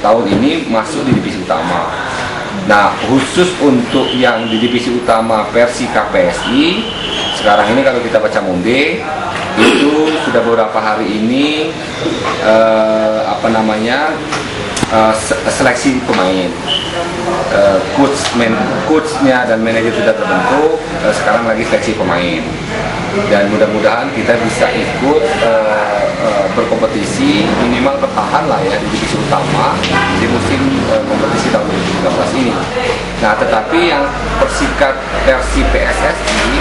tahun ini masuk di divisi utama. Nah, khusus untuk yang di divisi utama versi KPSI, sekarang ini kalau kita baca Monde, itu sudah beberapa hari ini seleksi pemain, coachnya dan manajer sudah terbentuk, sekarang lagi seleksi pemain, dan mudah-mudahan kita bisa ikut berkompetisi minimal bertahan lah ya di divisi utama di musim kompetisi tahun 2013 ini. Nah, tetapi yang Persikat versi PSSI,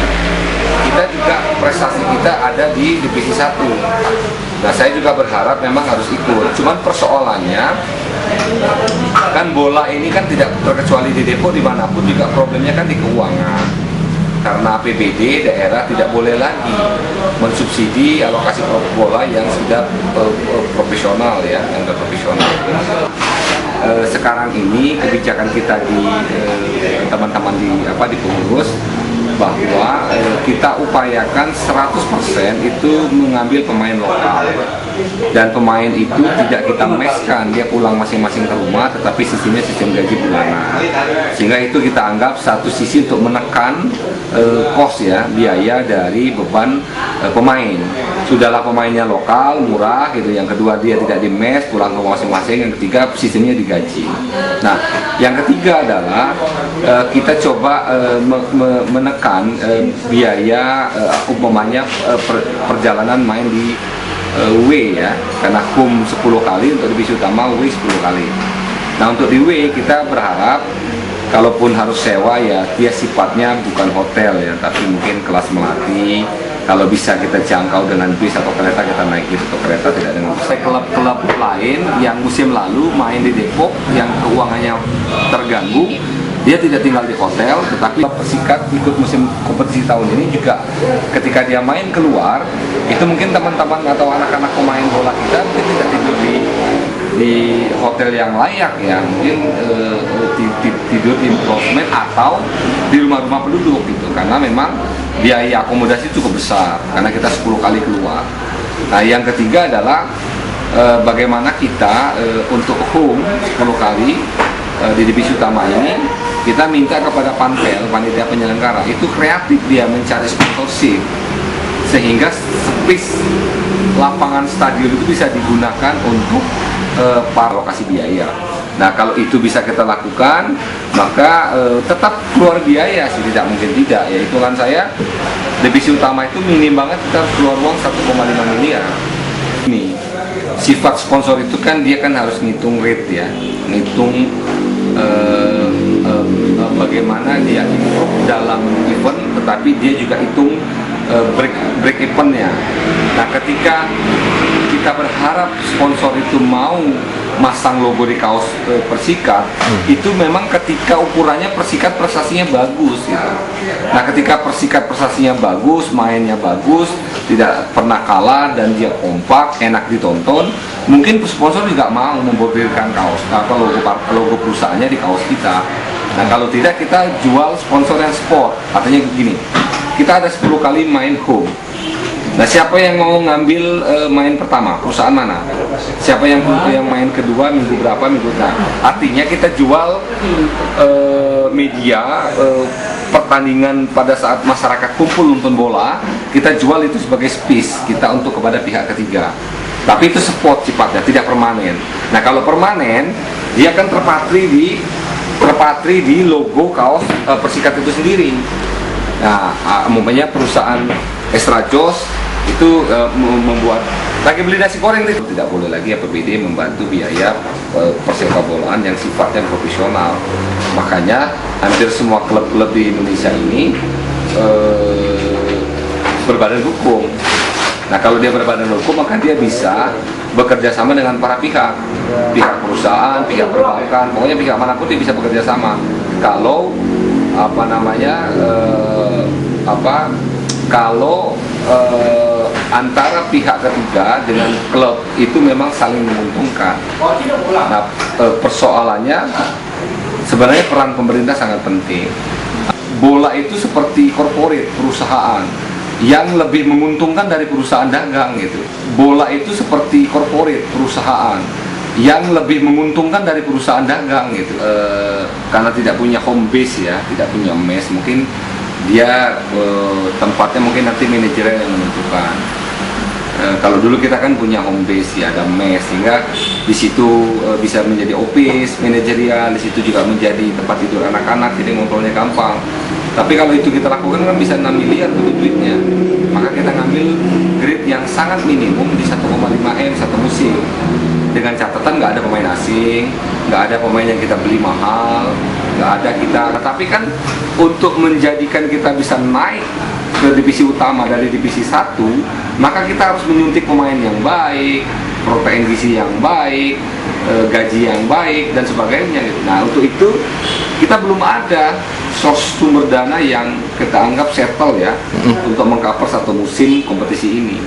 kita juga prestasi kita ada di divisi 1. Nah, saya juga berharap memang harus ikut. Cuman persoalannya kan bola ini kan tidak terkecuali di Depok, dimanapun juga problemnya kan di keuangan. Karena APBD daerah tidak boleh lagi mensubsidi alokasi bola yang sudah profesional ya, yang sudah profesional. Sekarang ini kebijakan kita di teman-teman di pengurus bahwa kita upayakan 100% itu mengambil pemain lokal, dan pemain itu tidak kita meskan, dia pulang masing-masing ke rumah, tetapi sistemnya sistem gaji bulanan, sehingga itu kita anggap satu sisi untuk menekan kos ya, biaya dari beban pemain. Sudahlah pemainnya lokal, murah gitu, yang kedua dia tidak di mes, pulang ke rumah masing-masing, yang ketiga sistemnya digaji. Nah, yang ketiga adalah kita coba menekan biaya umpamanya perjalanan main di W ya, karena home 10 kali, untuk divisi utama W 10 kali. Nah, untuk di W kita berharap kalaupun harus sewa ya dia sifatnya bukan hotel ya, tapi mungkin kelas melati. Kalau bisa kita jangkau dengan bis atau kereta, kita naik bis atau kereta, tidak dengan bis. Klub-klub lain yang musim lalu main di Depok yang keuangannya terganggu, dia tidak tinggal di hotel, tetapi Persikat ikut musim kompetisi tahun ini juga ketika dia main keluar, itu mungkin teman-teman atau anak-anak pemain bola kita mungkin tidak tidur di hotel yang layak ya, mungkin tidur di enclosement atau di rumah-rumah penduduk gitu, karena memang biaya akomodasi cukup besar karena kita 10 kali keluar. Nah, yang ketiga adalah bagaimana kita untuk home 10 kali di divisi utama ini, kita minta kepada Panpel, panitia penyelenggara, itu kreatif dia mencari sponsorship sehingga space lapangan stadion itu bisa digunakan untuk para lokasi biaya. Nah, kalau itu bisa kita lakukan, maka tetap keluar biaya sih, tidak mungkin tidak ya. Hitungan saya divisi utama itu minim banget kita keluar uang 1,5 miliar. Ini sifat sponsor itu kan dia kan harus ngitung rate ya, ngitung bagaimana dia improve dalam event, tetapi dia juga hitung break eventnya. Nah, ketika kita berharap sponsor itu mau masang logo di kaos Persikat, itu memang ketika ukurannya Persikat prestasinya bagus gitu. Nah, ketika Persikat prestasinya bagus, mainnya bagus, tidak pernah kalah, dan dia kompak, enak ditonton, mungkin sponsor juga mau membordirkan kaos atau logo perusahaannya di kaos kita. Nah, kalau tidak, kita jual sponsor yang sport. Artinya begini, kita ada 10 kali main home. Nah, siapa yang mau ngambil main pertama? Perusahaan mana? Siapa yang main kedua, minggu berapa, minggu berapa? Artinya kita jual media pertandingan pada saat masyarakat kumpul nonton bola, kita jual itu sebagai space kita untuk kepada pihak ketiga. Tapi itu spot sifatnya, tidak permanen. Nah, kalau permanen, dia akan terpatri di logo kaos Persikat itu sendiri. Nah, umpamanya perusahaan Extra Jos itu membuat lagi beli nasi goreng itu, tidak boleh lagi APBD membantu biaya persepak bolaan yang sifatnya profesional. Makanya hampir semua klub-klub di Indonesia ini berbadan hukum. Nah, kalau dia berbadan hukum, maka dia bisa bekerja sama dengan para pihak perusahaan, pihak perbankan, pokoknya pihak manapun dia bisa bekerja sama. Kalau antara pihak ketiga dengan klub itu memang saling menguntungkan. Nah, persoalannya sebenarnya peran pemerintah sangat penting. Bola itu seperti korporat, perusahaan yang lebih menguntungkan dari perusahaan dagang gitu. Bola itu seperti korporat, perusahaan yang lebih menguntungkan dari perusahaan dagang gitu. Karena tidak punya home base ya, tidak punya mes, mungkin dia tempatnya mungkin nanti manajernya yang menentukan. Kalau dulu kita kan punya home base ya, ada mes, sehingga di situ bisa menjadi office manajerial, di situ juga menjadi tempat tidur anak-anak, jadi ngobrolnya gampang. Tapi kalau itu kita lakukan kan bisa 6 miliar tuh duitnya. Maka kita ngambil grade yang sangat minimum di 1,5 M satu musim. Dengan catatan nggak ada pemain asing, nggak ada pemain yang kita beli mahal, nggak ada kita. Tapi kan untuk menjadikan kita bisa naik ke divisi utama dari divisi 1, maka kita harus menyuntik pemain yang baik, protein gizi yang baik, gaji yang baik dan sebagainya. Nah untuk itu kita belum ada source sumber dana yang kita anggap settle ya untuk mengcover satu musim kompetisi ini.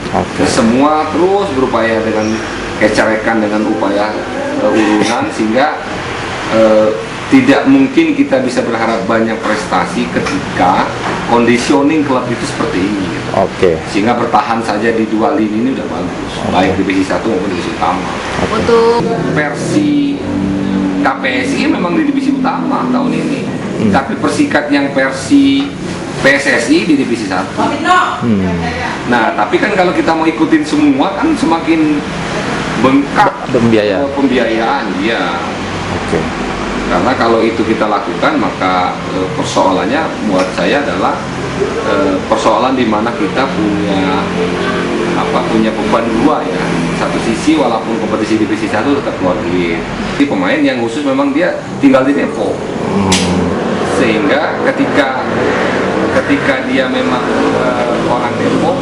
Semua terus berupaya dengan kecerekan, dengan upaya urunan, sehingga tidak mungkin kita bisa berharap banyak prestasi ketika conditioning klub itu seperti ini gitu. Sehingga bertahan saja di 2 lini ini udah bagus, baik divisi 1 maupun divisi utama. Untuk versi KPSI memang di divisi utama tahun ini, tapi Persikat yang versi PSSI di divisi 1. Nah tapi kan kalau kita mau ikutin semua kan semakin bengkak pembiayaan ya. Karena kalau itu kita lakukan, maka persoalannya buat saya adalah persoalan di mana kita punya beban dua ya. Satu sisi walaupun kompetisi divisi 1 tetap keluar duit. Jadi pemain yang khusus memang dia tinggal di Depok. Sehingga ketika dia memang orang Depok,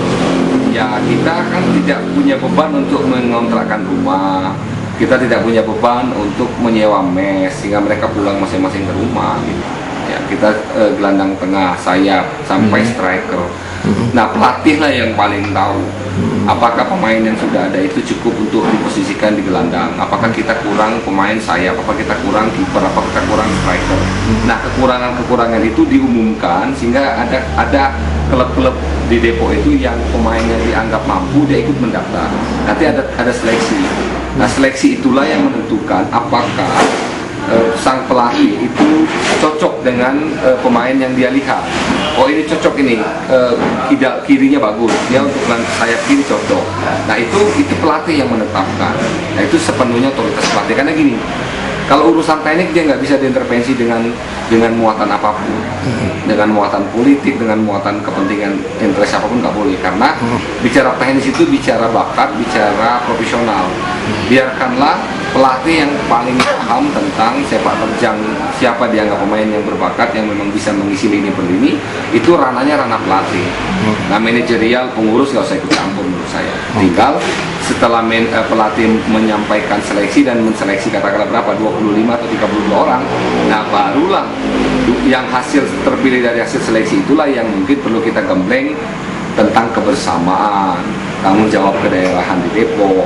ya kita kan tidak punya beban untuk mengontrakkan rumah, kita tidak punya beban untuk menyewa mes sehingga mereka pulang masing-masing ke rumah gitu. Ya, kita gelandang tengah, sayap sampai striker. Nah pelatih lah yang paling tahu apakah pemain yang sudah ada itu cukup untuk diposisikan di gelandang, apakah kita kurang pemain sayap, apakah kita kurang kiper, apakah kita kurang striker. Nah kekurangan itu diumumkan sehingga ada klub-klub di Depok itu yang pemain yang dianggap mampu dia ikut mendaftar. Nanti ada seleksi. Nah seleksi itulah yang menentukan apakah sang pelatih itu cocok dengan pemain yang dia lihat. Oh ini cocok ini, kirinya bagus, dia untuk sayap kiri cocok. Nah itu pelatih yang menetapkan. Nah itu sepenuhnya otoritas pelatih. Karena gini, kalau urusan teknik dia nggak bisa diintervensi dengan muatan apapun, dengan muatan politik, dengan muatan kepentingan interest apapun nggak boleh. Karena bicara teknis itu bicara bakat, bicara profesional. Biarkanlah pelatih yang paling paham tentang sepak terjang, siapa dianggap pemain yang berbakat yang memang bisa mengisi lini per lini, itu ranahnya ranah pelatih. Nah manajerial pengurus nggak usah ikut campur menurut saya. Tinggal setelah pelatih menyampaikan seleksi dan menseleksi katakanlah berapa 25 atau 32 orang, nah barulah yang hasil terpilih dari hasil seleksi itulah yang mungkin perlu kita gembleng tentang kebersamaan, tanggung jawab kedaerahan di Depok,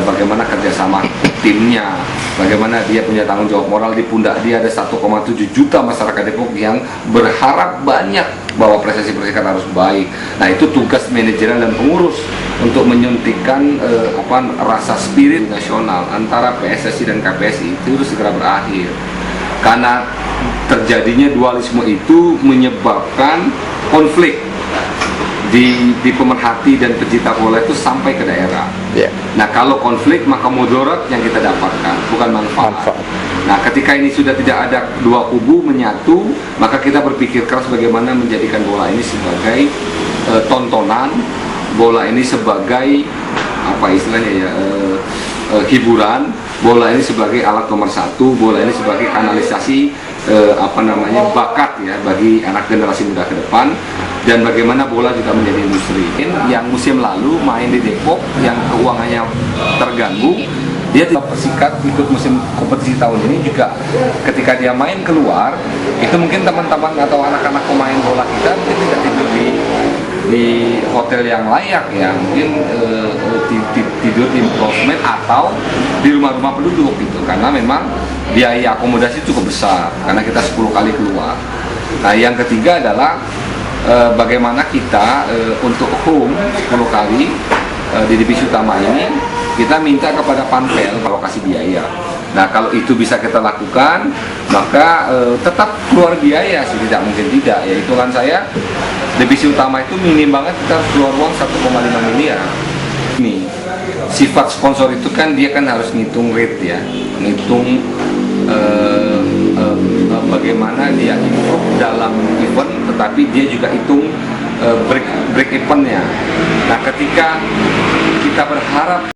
bagaimana kerjasama timnya, bagaimana dia punya tanggung jawab moral di pundak dia. Ada 1,7 juta masyarakat Depok yang berharap banyak bahwa prestasi Persikat harus baik. Nah itu tugas manajerial dan pengurus untuk menyuntikkan rasa spirit nasional antara PSSI dan KPSI itu harus segera berakhir. Karena terjadinya dualisme itu menyebabkan konflik di pemerhati dan pecinta bola itu sampai ke daerah. Nah kalau konflik maka mudarat yang kita dapatkan bukan manfaat. Nah ketika ini sudah tidak ada dua kubu menyatu, maka kita berpikir keras bagaimana menjadikan bola ini sebagai tontonan, bola ini sebagai apa istilahnya ya, hiburan, bola ini sebagai alat nomor 1, bola ini sebagai kanalisasi bakat ya bagi anak generasi muda ke depan, dan bagaimana bola juga menjadi industri. Yang musim lalu main di Depok yang keuangannya terganggu, dia tidak Persikat ikut musim kompetisi tahun ini juga ketika dia main keluar, itu mungkin teman-teman atau anak-anak pemain bola kita mungkin tidak tidur di hotel yang layak ya, mungkin tidur di prosmed atau di rumah-rumah penduduk gitu, karena memang biaya akomodasi cukup besar karena kita 10 kali keluar. Nah yang ketiga adalah bagaimana kita untuk home 10 kali di divisi utama ini kita minta kepada Panpel alokasi biaya. Nah kalau itu bisa kita lakukan, maka tetap keluar biaya sih, tidak mungkin tidak. Ya hitungan saya, divisi utama itu minim banget kita harus keluar uang 1,5 miliar. Nih, sifat sponsor itu kan dia kan harus ngitung rate ya, ngitung bagaimana dia improve dalam event, tetapi dia juga hitung break eventnya. Nah ketika kita berharap